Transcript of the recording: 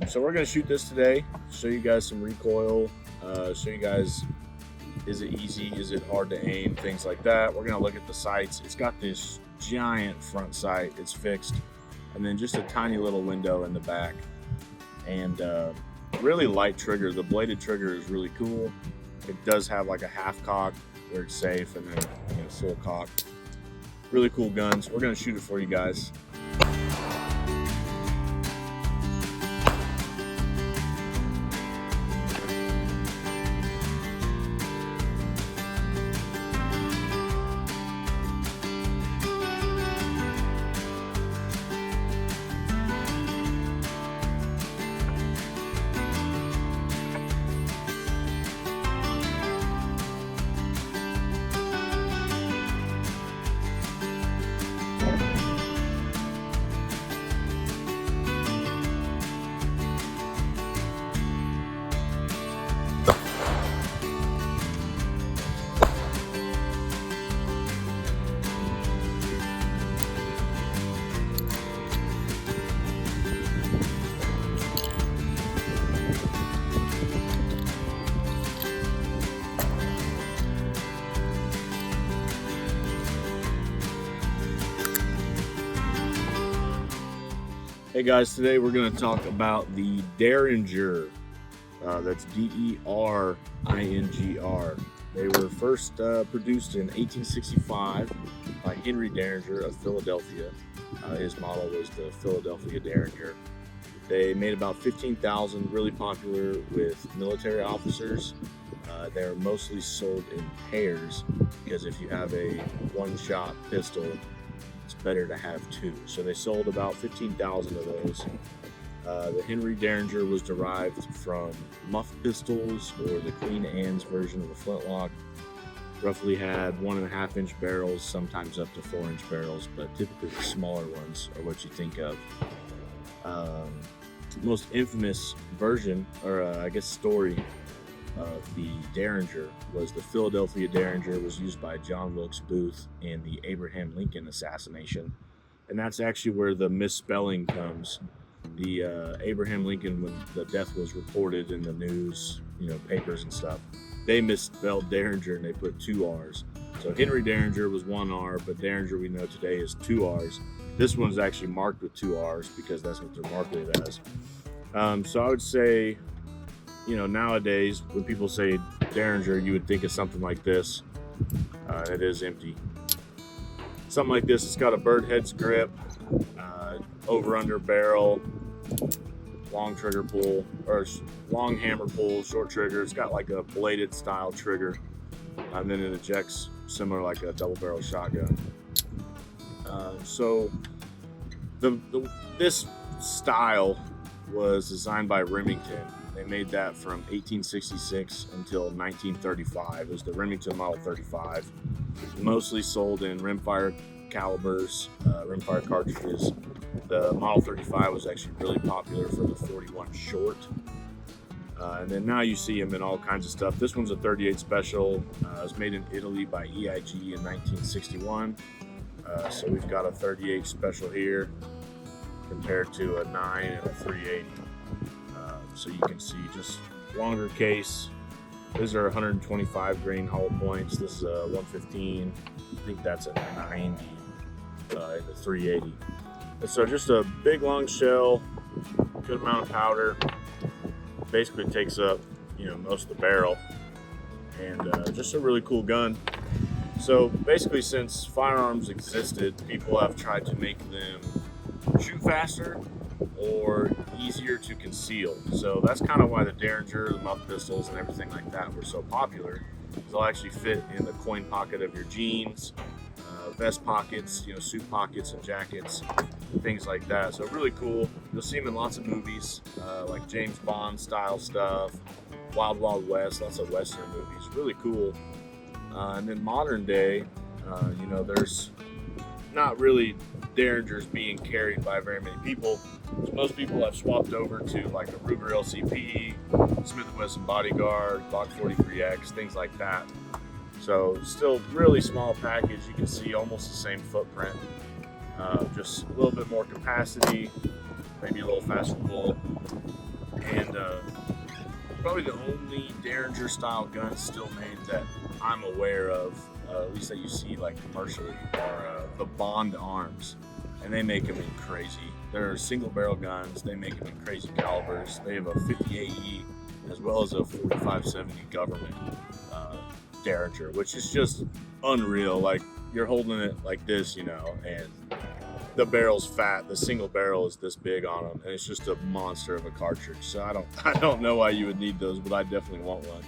So we're going to shoot this today, show you guys some recoil, show you guys, is it easy, is it hard to aim, things like that. We're going to look at the sights. It's got this giant front sight, it's fixed, and then just a tiny little window in the back, and really light trigger. The bladed trigger is really cool. It does have like a half cock where it's safe, and then full cock. Really cool guns. We're going to shoot it for you guys. Hey guys, today we're going to talk about the Derringer. That's Deringer. They were first produced in 1865 by Henry Derringer of Philadelphia. His model was the Philadelphia Derringer. They made about 15,000, really popular with military officers. They're mostly sold in pairs because if you have a one-shot pistol, it's better to have two. So they sold about 15,000 of those. The Henry Derringer was derived from muff pistols, or the Queen Anne's version of the flintlock. Roughly had 1.5-inch barrels, sometimes up to 4-inch barrels, but typically the smaller ones are what you think of. Most infamous version, or I guess story, of the Derringer was the Philadelphia Derringer. Was used by John Wilkes Booth in the Abraham Lincoln assassination, and that's actually where the misspelling comes. The Abraham Lincoln, when the death was reported in the news, papers and stuff, they misspelled Derringer and they put 2 R's. So Henry Derringer was 1 R, but Derringer we know today is 2 R's. This one's actually marked with 2 R's because that's what they're marketed as. So I would say, nowadays when people say Derringer, you would think of something like this. It is empty. Something like this. It's got a bird head's grip, over-under barrel, long trigger pull, or long hammer pull, short trigger. It's got like a bladed style trigger, and then it ejects similar like a double barrel shotgun. So this style was designed by Remington. They made that from 1866 until 1935. It was the Remington Model 35. Mostly sold in rimfire calibers, rimfire cartridges. The Model 35 was actually really popular for the 41 short. And then now you see them in all kinds of stuff. This one's a 38 Special. It was made in Italy by EIG in 1961. So we've got a 38 Special here compared to a 9 and a 380. So you can see just longer case. These are 125 grain hollow points. This is a 115. I think that's a 90 in the 380. And so just a big long shell, good amount of powder. Basically takes up most of the barrel, and just a really cool gun. So basically, since firearms existed, people have tried to make them shoot faster or easier to conceal. So that's kind of why the Derringer, the muff pistols, and everything like that were so popular. They'll actually fit in the coin pocket of your jeans, vest pockets, suit pockets and jackets, things like that. So really cool. You'll see them in lots of movies, like James Bond style stuff, Wild Wild West, lots of Western movies. Really cool. And then modern day, there's not really Derringers being carried by very many people. So most people have swapped over to like a Ruger LCP, Smith & Wesson Bodyguard, Glock 43X, things like that. So still really small package. You can see almost the same footprint, just a little bit more capacity, maybe a little faster pull. probably the only Derringer style gun still made that I'm aware of, at least that you see like commercially, are the Bond arms, and they make them in crazy. They're single barrel guns. They make them in crazy calibers. They have a 50 AE as well as a 4570 government Derringer, which is just unreal. Like, you're holding it like this, you know, and the barrel's fat. The single barrel is this big on them, and it's just a monster of a cartridge. So I don't know why you would need those, but I definitely want one.